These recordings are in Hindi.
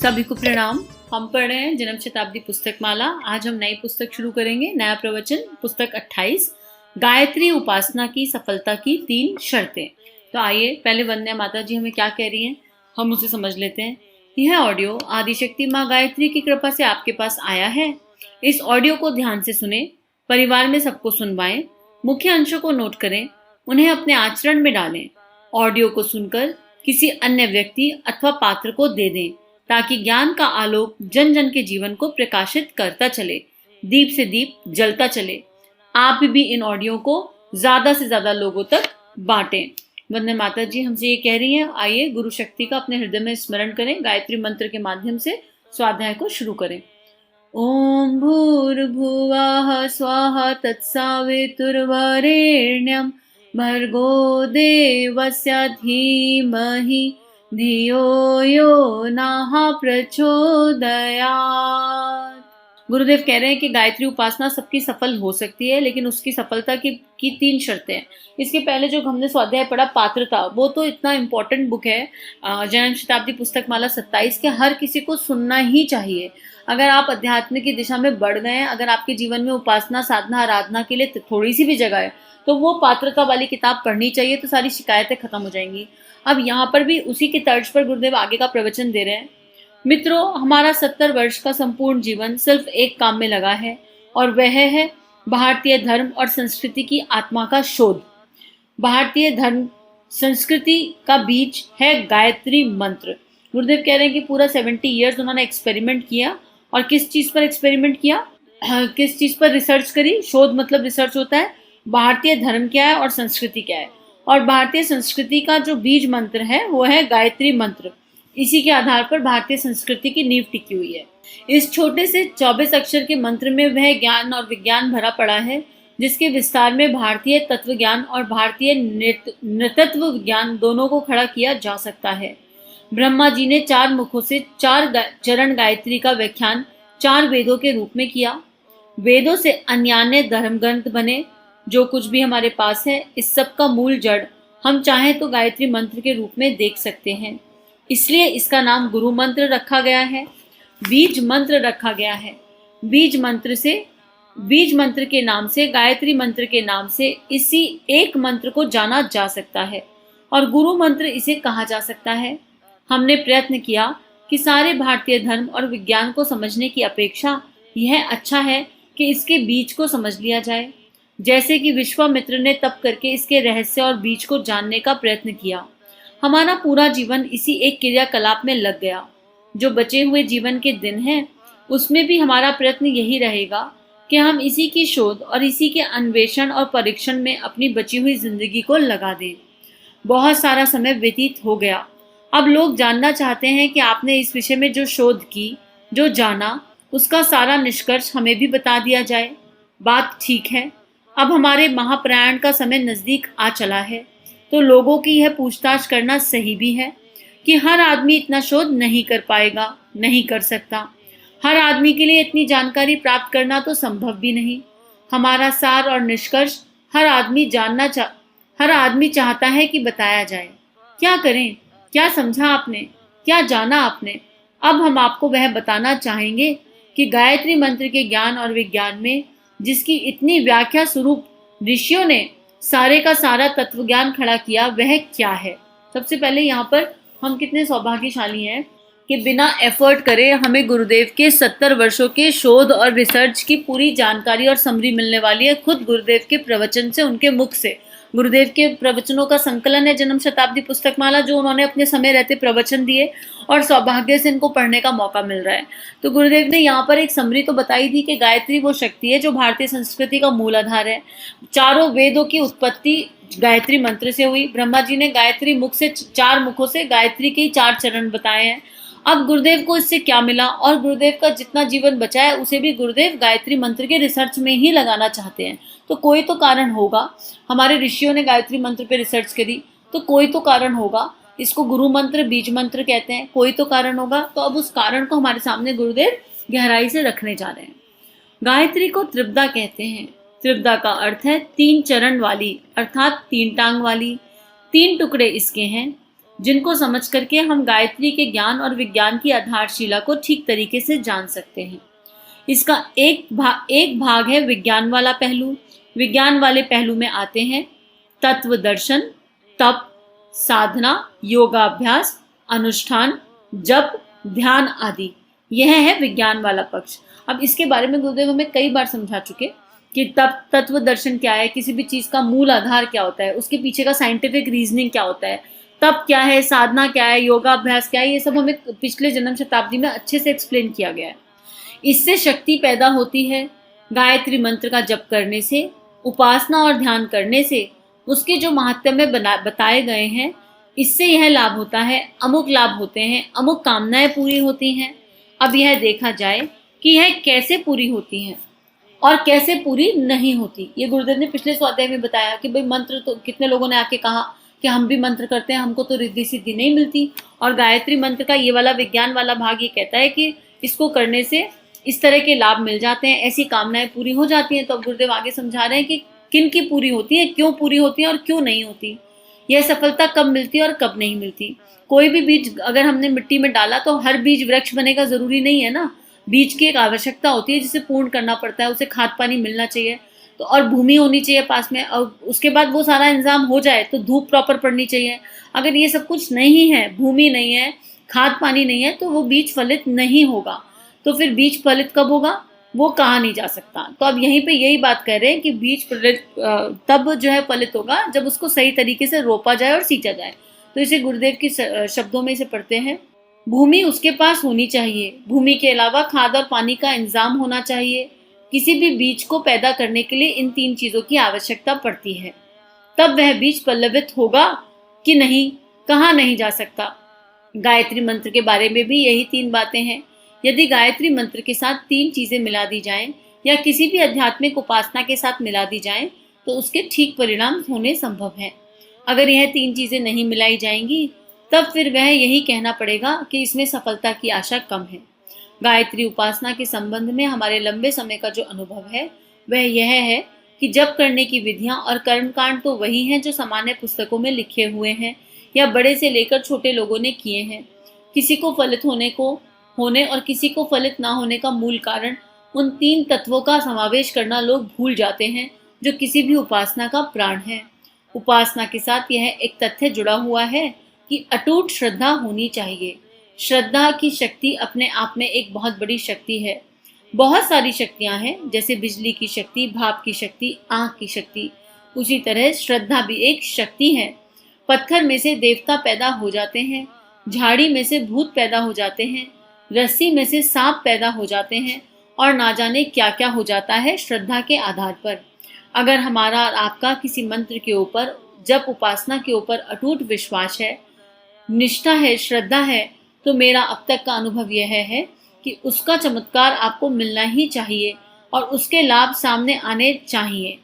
सभी को प्रणाम। हम पढ़ रहे हैं जन्म शताब्दी पुस्तक माला। आज हम नई पुस्तक शुरू करेंगे। नया प्रवचन पुस्तक 28, गायत्री उपासना की सफलता की 3 शर्तें। तो आइए पहले वंदना माता जी हमें क्या कह रही हैं हम उसे समझ लेते हैं। यह ऑडियो आदिशक्ति माँ गायत्री की कृपा से आपके पास आया है। इस ऑडियो को ध्यान से सुने, परिवार में सबको सुनवाएं, मुख्य अंशों को नोट करें, उन्हें अपने आचरण में डालें। ऑडियो को सुनकर किसी अन्य व्यक्ति अथवा पात्र को दे दें ताकि ज्ञान का आलोक जन जन के जीवन को प्रकाशित करता चले, दीप से दीप जलता चले। आप भी इन ऑडियो को ज्यादा से ज्यादा लोगों तक बांटें। वंदना माता जी हमसे ये कह रही हैं, आइए गुरु शक्ति का अपने हृदय में स्मरण करें। गायत्री मंत्र के माध्यम से स्वाध्याय को शुरू करें। ओम भूर्भुवः स्वाहा तत्सवितुर्वरेण्यं भर्गो देवस्य धीमहि धियो यो नः प्रचोदयात्। गुरुदेव कह रहे हैं कि गायत्री उपासना सबकी सफल हो सकती है, लेकिन उसकी सफलता की 3 शर्तें हैं। इसके पहले जो हमने स्वाध्याय पढ़ा पात्रता, वो तो इतना इम्पोर्टेंट बुक है। जन्म शताब्दी पुस्तक माला 27 के हर किसी को सुनना ही चाहिए। अगर आप अध्यात्म की दिशा में बढ़ गए हैं, अगर आपके जीवन में उपासना साधना आराधना के लिए थोड़ी सी भी जगह है, तो वो पात्रता वाली किताब पढ़नी चाहिए, तो सारी शिकायतें खत्म हो जाएंगी। अब यहाँ पर भी उसी की तर्ज पर गुरुदेव आगे का प्रवचन दे रहे हैं। मित्रों, हमारा 70 वर्ष का संपूर्ण जीवन सिर्फ एक काम में लगा है, और वह है भारतीय धर्म और संस्कृति की आत्मा का शोध। भारतीय धर्म संस्कृति का बीज है गायत्री मंत्र। गुरुदेव कह रहे हैं कि पूरा 70 ईयर्स उन्होंने एक्सपेरिमेंट किया। और किस चीज पर एक्सपेरिमेंट किया, किस चीज पर रिसर्च करी। शोध मतलब रिसर्च होता है। भारतीय धर्म क्या है और संस्कृति क्या है, और भारतीय संस्कृति का जो बीज मंत्र है वो है गायत्री मंत्र। इसी के आधार पर भारतीय संस्कृति की नींव टिकी हुई है। इस छोटे से 24 अक्षर के मंत्र में वह ज्ञान और विज्ञान भरा पड़ा है जिसके विस्तार में भारतीय तत्व ज्ञान और भारतीय नृतत्व विज्ञान दोनों को खड़ा किया जा सकता है। ब्रह्मा जी ने 4 मुखों से 4 चरण गायत्री का व्याख्यान 4 वेदों के रूप में किया। वेदों से अन्यान्य धर्म ग्रंथ बने। जो कुछ भी हमारे पास है, इस सब का मूल जड़ हम चाहें तो गायत्री मंत्र के रूप में देख सकते हैं। इसलिए इसका नाम गुरु मंत्र रखा गया है, बीज मंत्र रखा गया है। बीज मंत्र के नाम से, गायत्री मंत्र के नाम से इसी एक मंत्र को जाना जा सकता है और गुरु मंत्र इसे कहा जा सकता है। हमने प्रयत्न किया कि सारे भारतीय धर्म और विज्ञान को समझने की अपेक्षा यह अच्छा है कि इसके बीज को समझ लिया जाए। जैसे कि विश्वामित्र ने तप करके इसके रहस्य और बीज को जानने का प्रयत्न किया। हमारा पूरा जीवन इसी एक क्रियाकलाप में लग गया। जो बचे हुए जीवन के दिन हैं, उसमें भी हमारा प्रयत्न यही रहेगा कि हम इसी की शोध और इसी के अन्वेषण और परीक्षण में अपनी बची हुई जिंदगी को लगा दें। बहुत सारा समय व्यतीत हो गया। अब लोग जानना चाहते हैं कि आपने इस विषय में जो शोध की, जो जाना, उसका सारा निष्कर्ष हमें भी बता दिया जाए। बात ठीक है। अब हमारे महाप्रयाण का समय नजदीक आ चला है, तो लोगों की यह पूछताछ करना सही भी है कि हर आदमी इतना शोध नहीं कर पाएगा, नहीं कर सकता। हर आदमी के लिए इतनी जानकारी प्राप्त करना तो संभव भी नहीं। हमारा सार और निष्कर्ष हर आदमी चाहता है कि बताया जाए। क्या करें? क्या समझा आपने? क्या जाना आपने? अब हम आपको वह बताना चाहेंगे कि गायत्री मंत्र के ज्ञान और विज्ञान में जिसकी इतनी व्याख्या स्वरूप ऋषियों ने सारे का सारा तत्व ज्ञान खड़ा किया, वह क्या है। सबसे पहले यहाँ पर हम कितने सौभाग्यशाली हैं कि बिना एफर्ट करे हमें गुरुदेव के 70 वर्षों के शोध और रिसर्च की पूरी जानकारी और समरी मिलने वाली है, खुद गुरुदेव के प्रवचन से, उनके मुख से। गुरुदेव के प्रवचनों का संकलन है जन्म शताब्दी पुस्तक माला, जो उन्होंने अपने समय रहते प्रवचन दिए और सौभाग्य से इनको पढ़ने का मौका मिल रहा है। तो गुरुदेव ने यहाँ पर एक समरी तो बताई थी कि गायत्री वो शक्ति है जो भारतीय संस्कृति का मूल आधार है। चारों वेदों की उत्पत्ति गायत्री मंत्र से हुई। ब्रह्मा जी ने गायत्री मुख से 4 मुखों से गायत्री के 4 चरण बताए हैं। अब गुरुदेव को इससे क्या मिला, और गुरुदेव का जितना जीवन बचा है उसे भी गुरुदेव गायत्री मंत्र के रिसर्च में ही लगाना चाहते हैं। तो कोई तो कारण होगा। हमारे ऋषियों ने गायत्री मंत्र पे रिसर्च करी, तो कोई तो कारण होगा। इसको गुरु मंत्र, बीज मंत्र कहते हैं। कोई तो कारण होगा। तो अब उस कारण को हमारे सामने गुरुदेव गहराई से रखने जा रहे हैं। गायत्री को त्रिपदा कहते हैं। त्रिपदा का अर्थ है 3 चरण वाली, अर्थात 3 टांग वाली। 3 टुकड़े इसके हैं। जिनको समझ करके हम गायत्री के ज्ञान और विज्ञान की आधारशिला को ठीक तरीके से जान सकते हैं। इसका एक भाग है विज्ञान वाला पहलू। विज्ञान वाले पहलू में आते हैं तत्व दर्शन, तप, साधना, योगाभ्यास, अनुष्ठान, जप, ध्यान आदि। यह है विज्ञान वाला पक्ष। अब इसके बारे में गुरुदेव हमें कई बार समझा चुके कि तत्व दर्शन क्या है, किसी भी चीज का मूल आधार क्या होता है, उसके पीछे का साइंटिफिक रीजनिंग क्या होता है, तप क्या है, साधना क्या है, योगाभ्यास क्या है, ये सब हमें पिछले जन्म शताब्दी में अच्छे से एक्सप्लेन किया गया है। इससे शक्ति पैदा होती है। गायत्री मंत्र का जप करने से, उपासना और ध्यान करने से, उसके जो महात्म्य बताए गए हैं, इससे यह लाभ होता है, अमुक लाभ होते हैं, अमुक कामनाएं पूरी होती हैं। अब यह देखा जाए कि यह कैसे पूरी होती हैं और कैसे पूरी नहीं होती। ये गुरुदेव ने पिछले स्वाध्याय में बताया कि भाई मंत्र तो कितने लोगों ने आके कहा कि हम भी मंत्र करते हैं, हमको तो रिद्धि सिद्धि नहीं मिलती। और गायत्री मंत्र का ये वाला विज्ञान वाला भाग ये कहता है कि इसको करने से इस तरह के लाभ मिल जाते हैं, ऐसी कामनाएं पूरी हो जाती हैं। तो अब गुरुदेव आगे समझा रहे हैं कि किन की पूरी होती है, क्यों पूरी होती है और क्यों नहीं होती, यह सफलता कब मिलती है और कब नहीं मिलती। कोई भी बीज अगर हमने मिट्टी में डाला तो हर बीज वृक्ष बनेगा जरूरी नहीं है ना। बीज की एक आवश्यकता होती है जिसे पूर्ण करना पड़ता है, उसे खाद पानी मिलना चाहिए, तो और भूमि होनी चाहिए पास में, और उसके बाद वो सारा इंतजाम हो जाए तो धूप प्रॉपर पड़नी चाहिए। अगर ये सब कुछ नहीं है, भूमि नहीं है, खाद पानी नहीं है, तो वो बीज फलित नहीं होगा। तो फिर बीज फलित कब होगा, वो कहा नहीं जा सकता। तो अब यहीं पे यही बात कर रहे हैं कि बीज तब जो है फलित होगा जब उसको सही तरीके से रोपा जाए और सींचा जाए। तो इसे गुरुदेव के शब्दों में इसे पढ़ते हैं। भूमि उसके पास होनी चाहिए, भूमि के अलावा खाद और पानी का इंतजाम होना चाहिए। किसी भी बीज को पैदा करने के लिए इन 3 चीजों की आवश्यकता पड़ती है। तब वह बीज पल्लवित होगा कि नहीं, कहा नहीं जा सकता। गायत्री मंत्र के बारे में भी यही 3 बातें हैं। यदि गायत्री मंत्र के साथ 3 चीजें मिला दी जाएं या किसी भी आध्यात्मिक उपासना के साथ मिला दी जाएं तो उसके ठीक परिणाम होने संभव है। अगर यह 3 चीजें नहीं मिलाई जाएंगी तब फिर वह यही कहना पड़ेगा कि इसमें सफलता की आशा कम है। गायत्री उपासना के संबंध में हमारे लंबे समय का जो अनुभव है वह यह है कि जप करने की विधियां और कर्मकांड तो वही हैं जो सामान्य पुस्तकों में लिखे हुए हैं या बड़े से लेकर छोटे लोगों ने किए हैं। किसी को फलित होने और किसी को फलित ना होने का मूल कारण उन 3 तत्वों का समावेश करना लोग भूल जाते हैं जो किसी भी उपासना का प्राण है। उपासना के साथ यह एक तथ्य जुड़ा हुआ है कि अटूट श्रद्धा होनी चाहिए। श्रद्धा की शक्ति अपने आप में एक बहुत बड़ी शक्ति है। बहुत सारी शक्तियां हैं, जैसे बिजली की शक्ति, भाप की शक्ति, आंख की शक्ति, उसी तरह श्रद्धा भी एक शक्ति है। पत्थर में से देवता पैदा हो जाते हैं, झाड़ी में से भूत पैदा हो जाते हैं, रस्सी में से सांप पैदा हो जाते हैं और ना जाने क्या क्या हो जाता है श्रद्धा के आधार पर। अगर हमारा और आपका किसी मंत्र के ऊपर, जब उपासना के ऊपर अटूट विश्वास है, निष्ठा है, श्रद्धा है, तो मेरा अब तक का अनुभव यह है कि उसका चमत्कार आपको मिलना ही चाहिए और उसके लाभ सामने आने चाहिए।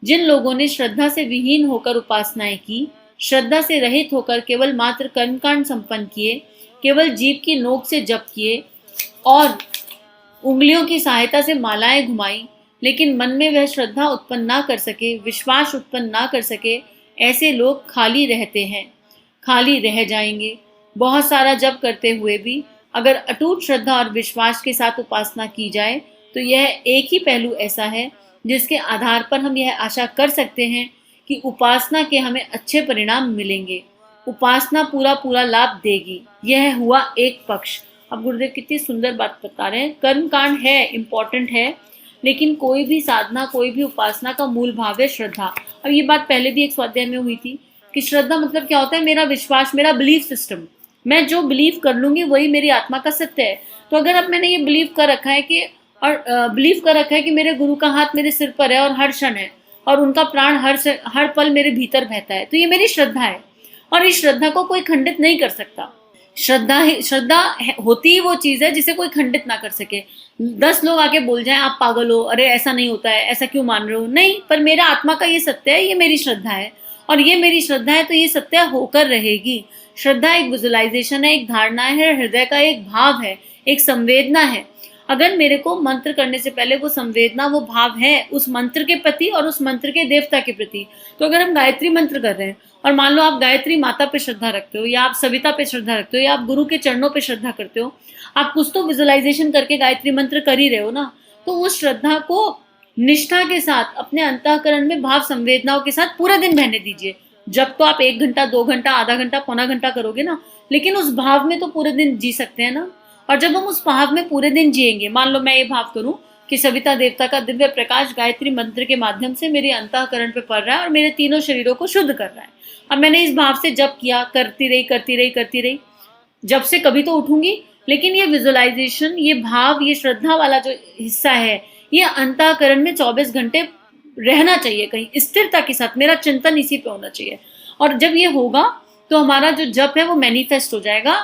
जिन लोगों ने श्रद्धा से विहीन होकर उपासनाएं की, श्रद्धा से रहित होकर केवल मात्र कर्मकांड संपन्न किए, केवल जीभ की नोक से जप किए और उंगलियों की सहायता से मालाएं घुमाई, लेकिन मन में वह श्रद्धा उत्पन्न ना कर सके, विश्वास उत्पन्न ना कर सके, ऐसे लोग खाली रहते हैं, खाली रह जाएंगे। बहुत सारा जप करते हुए भी अगर अटूट श्रद्धा और विश्वास के साथ उपासना की जाए तो यह एक ही पहलू ऐसा है जिसके आधार पर हम यह आशा कर सकते हैं कि उपासना के हमें अच्छे परिणाम मिलेंगे, उपासना पूरा लाभ देगी। यह हुआ एक पक्ष। अब गुरुदेव कितनी सुंदर बात बता रहे हैं। कर्मकांड है, इम्पोर्टेंट है, लेकिन कोई भी साधना, कोई भी उपासना का मूल भाव है श्रद्धा। अब ये बात पहले भी एक स्वाध्याय में हुई थी कि श्रद्धा मतलब क्या होता है, मेरा विश्वास, मेरा बिलीफ सिस्टम। मैं जो बिलीव कर लूंगी वही मेरी आत्मा का सत्य है। तो अगर अब मैंने ये बिलीव कर रखा है कि मेरे गुरु का हाथ मेरे सिर पर है और हर क्षण है और उनका प्राण हर पल मेरे भीतर बहता है, तो ये मेरी श्रद्धा है और इस श्रद्धा को कोई खंडित नहीं कर सकता। श्रद्धा होती ही वो चीज है जिसे कोई खंडित ना कर सके। 10 लोग आके बोल जाएं आप पागल हो, अरे ऐसा नहीं होता है, ऐसा क्यों मान रहे हो, नहीं, पर मेरा आत्मा का ये सत्य है, ये मेरी श्रद्धा है और ये मेरी श्रद्धा है तो ये सत्य होकर रहेगी। श्रद्धा एक विजुअलाइजेशन है, एक धारणा है, हृदय का एक भाव है, एक संवेदना है। अगर मेरे को मंत्र करने से पहले वो संवेदना, वो भाव है उस मंत्र के प्रति और उस मंत्र के देवता के प्रति, तो अगर हम गायत्री मंत्र कर रहे हैं और मान लो आप गायत्री माता पे श्रद्धा रखते हो, या आप सविता पे श्रद्धा रखते हो, या आप गुरु के चरणों पे श्रद्धा करते हो, आप कुछ तो विजुअलाइजेशन करके गायत्री मंत्र कर ही रहे हो ना, तो उस श्रद्धा को निष्ठा के साथ अपने अंतःकरण में भाव संवेदनाओं के साथ पूरा दिन बहने दीजिए। जब तो आप 1 घंटा, 2 घंटा, आधा घंटा, पौना घंटा करोगे ना, लेकिन उस भाव में तो पूरे दिन जी सकते हैं ना। और जब हम उस भाव में पूरे दिन जिएंगे, मान लो मैं ये भाव करूं कि सविता देवता का दिव्य प्रकाश गायत्री मंत्र के माध्यम से मेरे अंतःकरण पे पड़ रहा है और मेरे तीनों शरीरों को शुद्ध कर रहा है। अब मैंने इस भाव से जप किया, करती रही, जब से कभी तो उठूंगी, लेकिन ये विजुअलाइजेशन, ये भाव, ये श्रद्धा वाला जो हिस्सा है, ये अंतःकरण में 24 घंटे रहना चाहिए, कहीं स्थिरता के साथ मेरा चिंतन इसी पे होना चाहिए। और जब ये होगा तो हमारा जो जप है वो मैनिफेस्ट हो जाएगा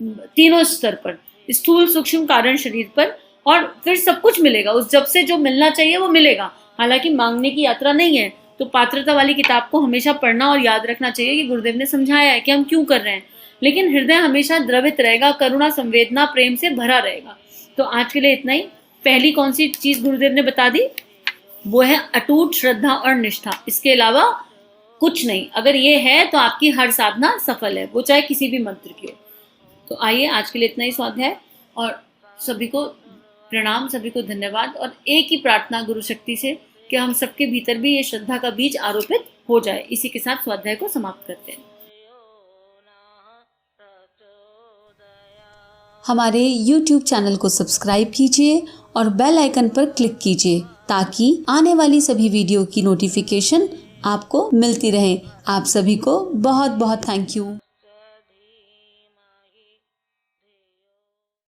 तीनों स्तर पर, स्थूल, सूक्ष्म, कारण शरीर पर, और फिर सब कुछ मिलेगा। उस जप से जो मिलना चाहिए वो मिलेगा। हालांकि मांगने की यात्रा नहीं है, तो पात्रता वाली किताब को हमेशा पढ़ना और याद रखना चाहिए कि गुरुदेव ने समझाया है कि हम क्यों कर रहे हैं, लेकिन हृदय हमेशा द्रवित रहेगा, करुणा, संवेदना, प्रेम से भरा रहेगा। तो आज के लिए इतना ही। पहली कौन सी चीज गुरुदेव ने बता दी, वो है अटूट श्रद्धा और निष्ठा, इसके अलावा कुछ नहीं। अगर ये है तो आपकी हर साधना सफल है, वो चाहे किसी भी मंत्र की हो। तो आइए, आज के लिए इतना ही स्वाध्याय, और सभी को प्रणाम, सभी को धन्यवाद, और एक ही प्रार्थना गुरु शक्ति से कि हम सबके भीतर भी ये श्रद्धा का बीज आरोपित हो जाए। इसी के साथ स्वाध्याय को समाप्त करते हैं। हमारे YouTube चैनल को सब्सक्राइब कीजिए और बेल आइकन पर क्लिक कीजिए ताकि आने वाली सभी वीडियो की नोटिफिकेशन आपको मिलती रहे। आप सभी को बहुत बहुत थैंक यू।